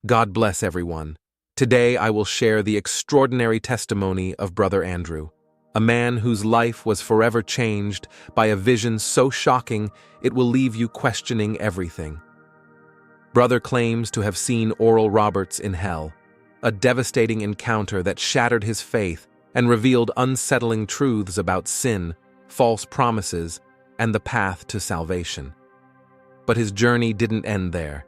God bless everyone. Today I will share the extraordinary testimony of Brother Andrew, a man whose life was forever changed by a vision so shocking it will leave you questioning everything. Brother claims to have seen Oral Roberts in hell, a devastating encounter that shattered his faith and revealed unsettling truths about sin, false promises, and the path to salvation. But his journey didn't end there.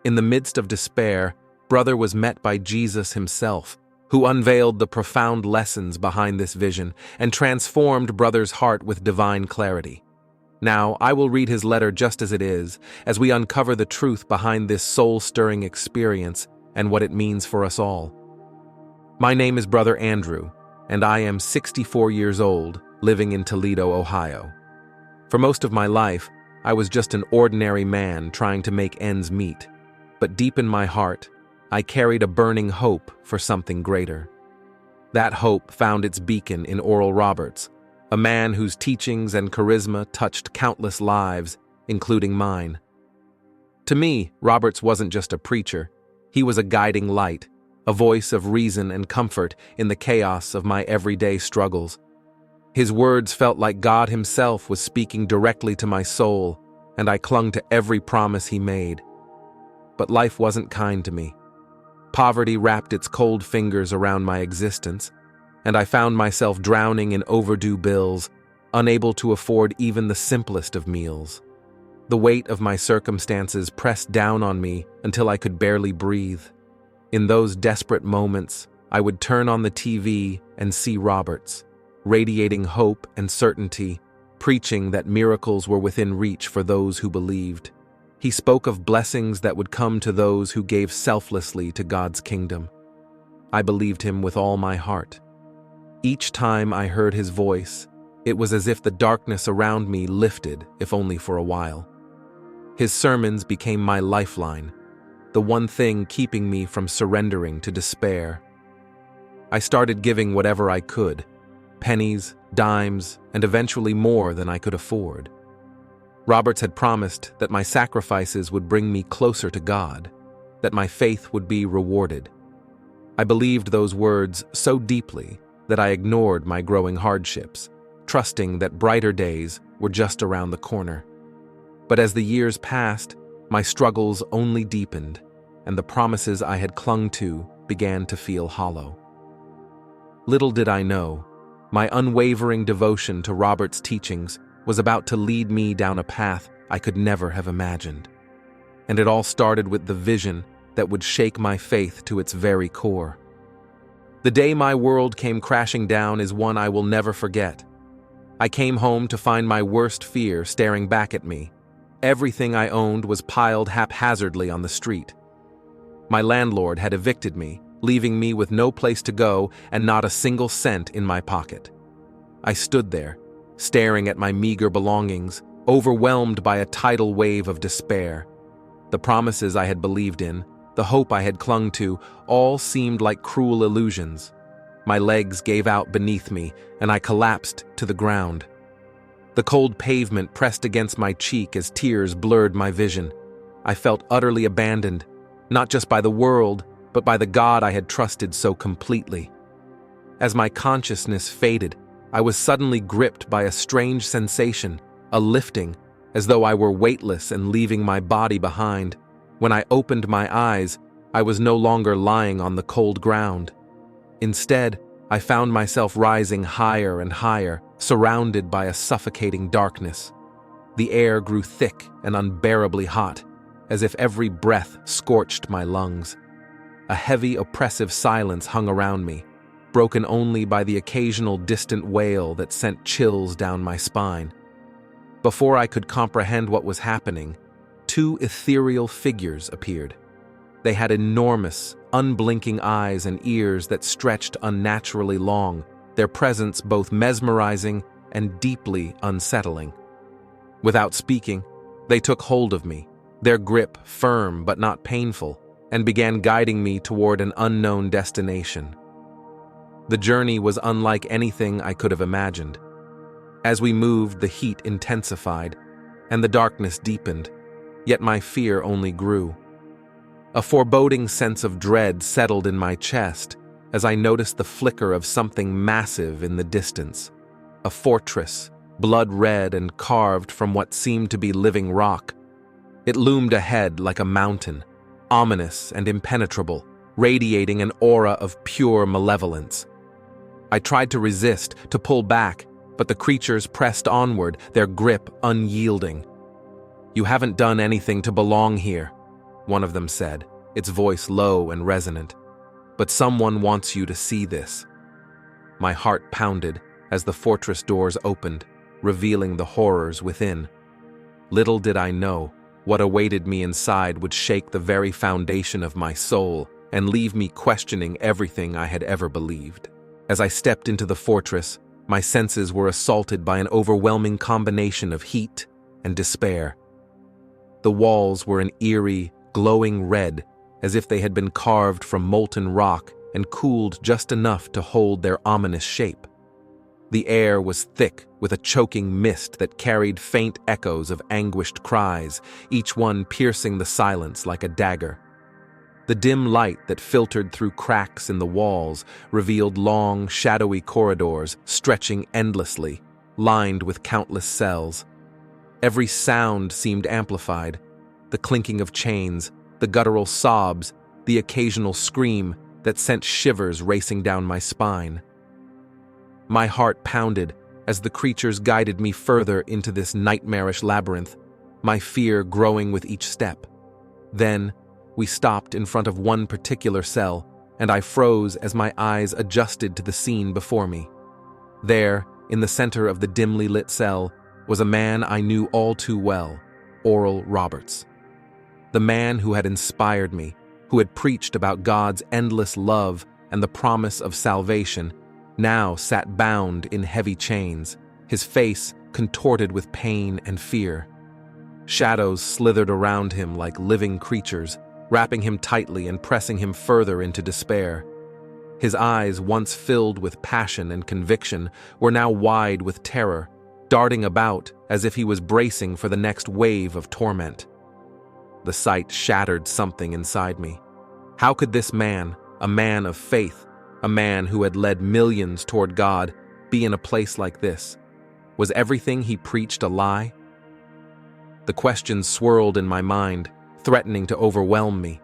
In the midst of despair, Brother was met by Jesus himself, who unveiled the profound lessons behind this vision and transformed Brother's heart with divine clarity. Now, I will read his letter just as it is, as we uncover the truth behind this soul-stirring experience and what it means for us all. My name is Brother Andrew, and I am 64 years old, living in Toledo, Ohio. For most of my life, I was just an ordinary man trying to make ends meet. But deep in my heart, I carried a burning hope for something greater. That hope found its beacon in Oral Roberts, a man whose teachings and charisma touched countless lives, including mine. To me, Roberts wasn't just a preacher. He was a guiding light, a voice of reason and comfort in the chaos of my everyday struggles. His words felt like God himself was speaking directly to my soul, and I clung to every promise he made. But life wasn't kind to me. Poverty wrapped its cold fingers around my existence, and I found myself drowning in overdue bills, unable to afford even the simplest of meals. The weight of my circumstances pressed down on me until I could barely breathe. In those desperate moments, I would turn on the TV and see Roberts, radiating hope and certainty, preaching that miracles were within reach for those who believed. He spoke of blessings that would come to those who gave selflessly to God's kingdom. I believed him with all my heart. Each time I heard his voice, it was as if the darkness around me lifted, if only for a while. His sermons became my lifeline, the one thing keeping me from surrendering to despair. I started giving whatever I could, pennies, dimes, and eventually more than I could afford. Roberts had promised that my sacrifices would bring me closer to God, that my faith would be rewarded. I believed those words so deeply that I ignored my growing hardships, trusting that brighter days were just around the corner. But as the years passed, my struggles only deepened, and the promises I had clung to began to feel hollow. Little did I know, my unwavering devotion to Robert's teachings was about to lead me down a path I could never have imagined. And it all started with the vision that would shake my faith to its very core. The day my world came crashing down is one I will never forget. I came home to find my worst fear staring back at me. Everything I owned was piled haphazardly on the street. My landlord had evicted me, leaving me with no place to go and not a single cent in my pocket. I stood there, staring at my meager belongings, overwhelmed by a tidal wave of despair. The promises I had believed in, the hope I had clung to, all seemed like cruel illusions. My legs gave out beneath me, and I collapsed to the ground. The cold pavement pressed against my cheek as tears blurred my vision. I felt utterly abandoned, not just by the world, but by the God I had trusted so completely. As my consciousness faded, I was suddenly gripped by a strange sensation, a lifting, as though I were weightless and leaving my body behind. When I opened my eyes, I was no longer lying on the cold ground. Instead, I found myself rising higher and higher, surrounded by a suffocating darkness. The air grew thick and unbearably hot, as if every breath scorched my lungs. A heavy, oppressive silence hung around me, broken only by the occasional distant wail that sent chills down my spine. Before I could comprehend what was happening, two ethereal figures appeared. They had enormous, unblinking eyes and ears that stretched unnaturally long, their presence both mesmerizing and deeply unsettling. Without speaking, they took hold of me, their grip firm but not painful, and began guiding me toward an unknown destination. The journey was unlike anything I could have imagined. As we moved, the heat intensified, and the darkness deepened, yet my fear only grew. A foreboding sense of dread settled in my chest as I noticed the flicker of something massive in the distance. A fortress, blood red and carved from what seemed to be living rock. It loomed ahead like a mountain, ominous and impenetrable, radiating an aura of pure malevolence. I tried to resist, to pull back, but the creatures pressed onward, their grip unyielding. "You haven't done anything to belong here," one of them said, its voice low and resonant. "But someone wants you to see this." My heart pounded as the fortress doors opened, revealing the horrors within. Little did I know, what awaited me inside would shake the very foundation of my soul and leave me questioning everything I had ever believed. As I stepped into the fortress, my senses were assaulted by an overwhelming combination of heat and despair. The walls were an eerie, glowing red, as if they had been carved from molten rock and cooled just enough to hold their ominous shape. The air was thick with a choking mist that carried faint echoes of anguished cries, each one piercing the silence like a dagger. The dim light that filtered through cracks in the walls revealed long, shadowy corridors stretching endlessly, lined with countless cells. Every sound seemed amplified: the clinking of chains, the guttural sobs, the occasional scream that sent shivers racing down my spine. My heart pounded as the creatures guided me further into this nightmarish labyrinth, my fear growing with each step. Then, we stopped in front of one particular cell, and I froze as my eyes adjusted to the scene before me. There, in the center of the dimly lit cell, was a man I knew all too well, Oral Roberts. The man who had inspired me, who had preached about God's endless love and the promise of salvation, now sat bound in heavy chains, his face contorted with pain and fear. Shadows slithered around him like living creatures, wrapping him tightly and pressing him further into despair. His eyes, once filled with passion and conviction, were now wide with terror, darting about as if he was bracing for the next wave of torment. The sight shattered something inside me. How could this man, a man of faith, a man who had led millions toward God, be in a place like this? Was everything he preached a lie? The questions swirled in my mind, threatening to overwhelm me.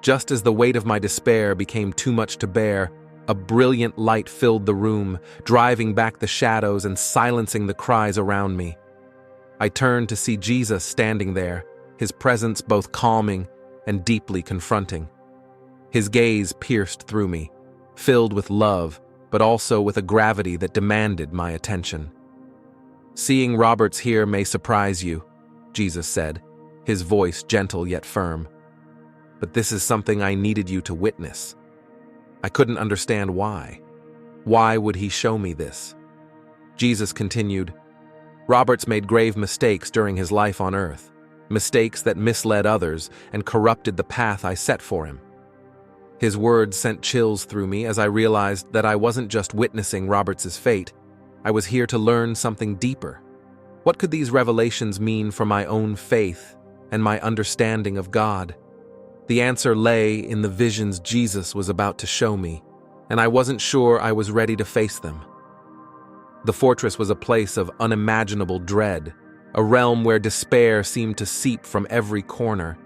Just as the weight of my despair became too much to bear, a brilliant light filled the room, driving back the shadows and silencing the cries around me. I turned to see Jesus standing there, his presence both calming and deeply confronting. His gaze pierced through me, filled with love, but also with a gravity that demanded my attention. "Seeing Roberts here may surprise you," Jesus said, his voice gentle yet firm. "But this is something I needed you to witness." I couldn't understand why. Why would he show me this? Jesus continued, "Roberts made grave mistakes during his life on earth, mistakes that misled others and corrupted the path I set for him." His words sent chills through me as I realized that I wasn't just witnessing Roberts's fate. I was here to learn something deeper. What could these revelations mean for my own faith and my understanding of God? The answer lay in the visions Jesus was about to show me, and I wasn't sure I was ready to face them. The fortress was a place of unimaginable dread, a realm where despair seemed to seep from every corner.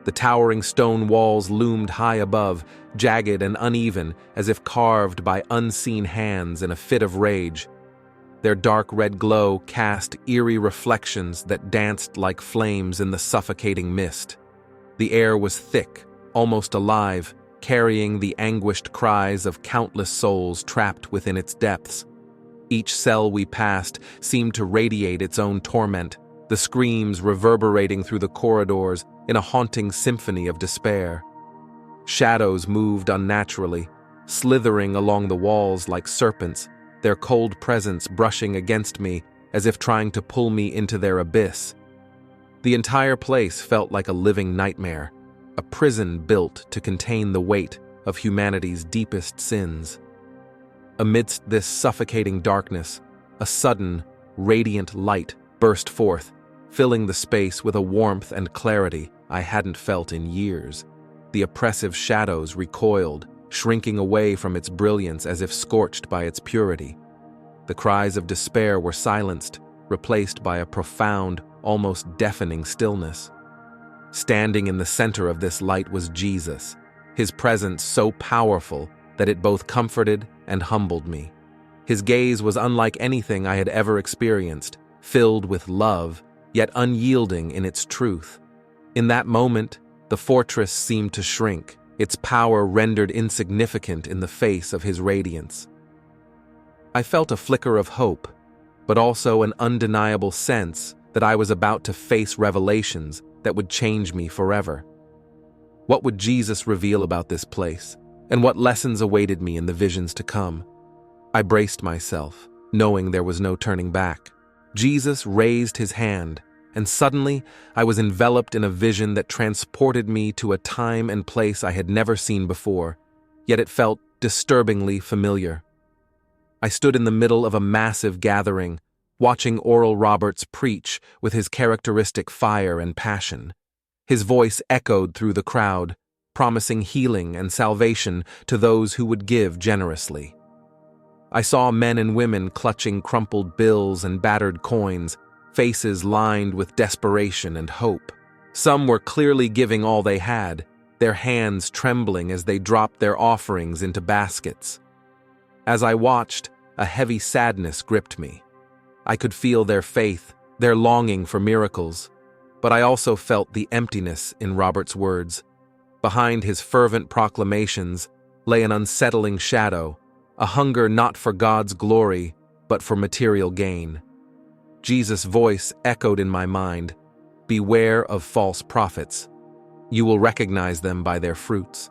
The towering stone walls loomed high above, jagged and uneven, as if carved by unseen hands in a fit of rage. Their dark red glow cast eerie reflections that danced like flames in the suffocating mist. The air was thick, almost alive, carrying the anguished cries of countless souls trapped within its depths. Each cell we passed seemed to radiate its own torment, the screams reverberating through the corridors in a haunting symphony of despair. Shadows moved unnaturally, slithering along the walls like serpents, their cold presence brushing against me as if trying to pull me into their abyss. The entire place felt like a living nightmare, a prison built to contain the weight of humanity's deepest sins. Amidst this suffocating darkness, a sudden, radiant light burst forth, filling the space with a warmth and clarity I hadn't felt in years. The oppressive shadows recoiled, shrinking away from its brilliance as if scorched by its purity. The cries of despair were silenced, replaced by a profound, almost deafening stillness. Standing in the center of this light was Jesus, his presence so powerful that it both comforted and humbled me. His gaze was unlike anything I had ever experienced, filled with love, yet unyielding in its truth. In that moment, the fortress seemed to shrink, its power rendered insignificant in the face of his radiance. I felt a flicker of hope, but also an undeniable sense that I was about to face revelations that would change me forever. What would Jesus reveal about this place, and what lessons awaited me in the visions to come? I braced myself, knowing there was no turning back. Jesus raised his hand, and suddenly I was enveloped in a vision that transported me to a time and place I had never seen before, yet it felt disturbingly familiar. I stood in the middle of a massive gathering, watching Oral Roberts preach with his characteristic fire and passion. His voice echoed through the crowd, promising healing and salvation to those who would give generously. I saw men and women clutching crumpled bills and battered coins, faces lined with desperation and hope. Some were clearly giving all they had, their hands trembling as they dropped their offerings into baskets. As I watched, a heavy sadness gripped me. I could feel their faith, their longing for miracles, but I also felt the emptiness in Robert's words. Behind his fervent proclamations lay an unsettling shadow, a hunger not for God's glory, but for material gain. Jesus' voice echoed in my mind, "Beware of false prophets. You will recognize them by their fruits."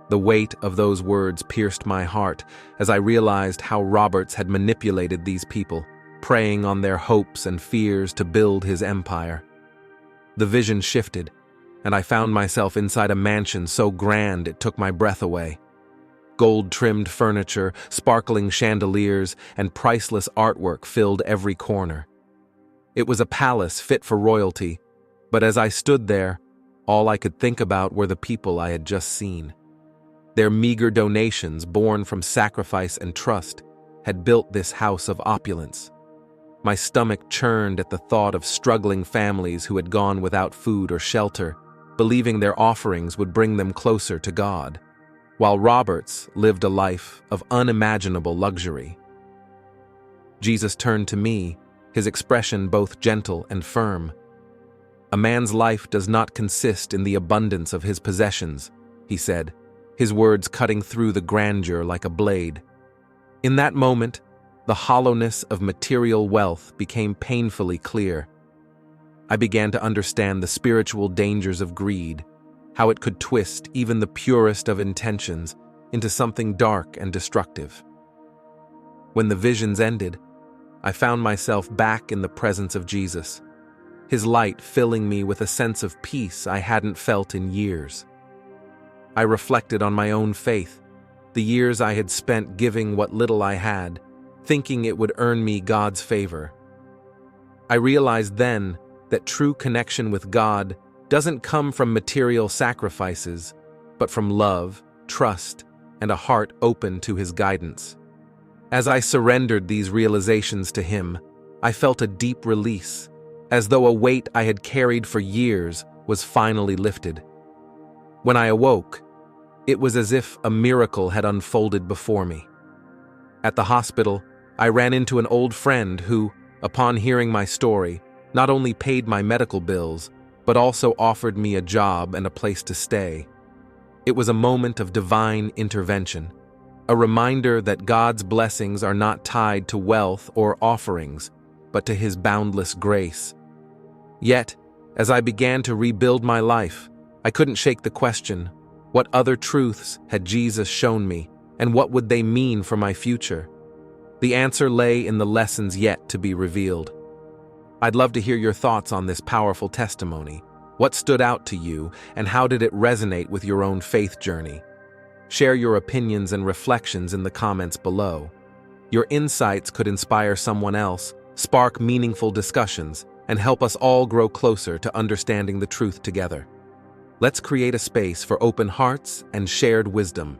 The weight of those words pierced my heart as I realized how Roberts had manipulated these people, preying on their hopes and fears to build his empire. The vision shifted, and I found myself inside a mansion so grand it took my breath away. Gold-trimmed furniture, sparkling chandeliers, and priceless artwork filled every corner. It was a palace fit for royalty, but as I stood there, all I could think about were the people I had just seen. Their meager donations, born from sacrifice and trust, had built this house of opulence. My stomach churned at the thought of struggling families who had gone without food or shelter, believing their offerings would bring them closer to God, while Roberts lived a life of unimaginable luxury. Jesus turned to me, his expression both gentle and firm. "A man's life does not consist in the abundance of his possessions," he said, his words cutting through the grandeur like a blade. In that moment, the hollowness of material wealth became painfully clear. I began to understand the spiritual dangers of greed, how it could twist even the purest of intentions into something dark and destructive. When the visions ended, I found myself back in the presence of Jesus, his light filling me with a sense of peace I hadn't felt in years. I reflected on my own faith, the years I had spent giving what little I had, thinking it would earn me God's favor. I realized then that true connection with God doesn't come from material sacrifices, but from love, trust, and a heart open to his guidance. As I surrendered these realizations to him, I felt a deep release, as though a weight I had carried for years was finally lifted. When I awoke, it was as if a miracle had unfolded before me. At the hospital, I ran into an old friend who, upon hearing my story, not only paid my medical bills, but also offered me a job and a place to stay. It was a moment of divine intervention, a reminder that God's blessings are not tied to wealth or offerings, but to his boundless grace. Yet, as I began to rebuild my life, I couldn't shake the question, what other truths had Jesus shown me, and what would they mean for my future? The answer lay in the lessons yet to be revealed. I'd love to hear your thoughts on this powerful testimony. What stood out to you, and how did it resonate with your own faith journey? Share your opinions and reflections in the comments below. Your insights could inspire someone else, spark meaningful discussions, and help us all grow closer to understanding the truth together. Let's create a space for open hearts and shared wisdom.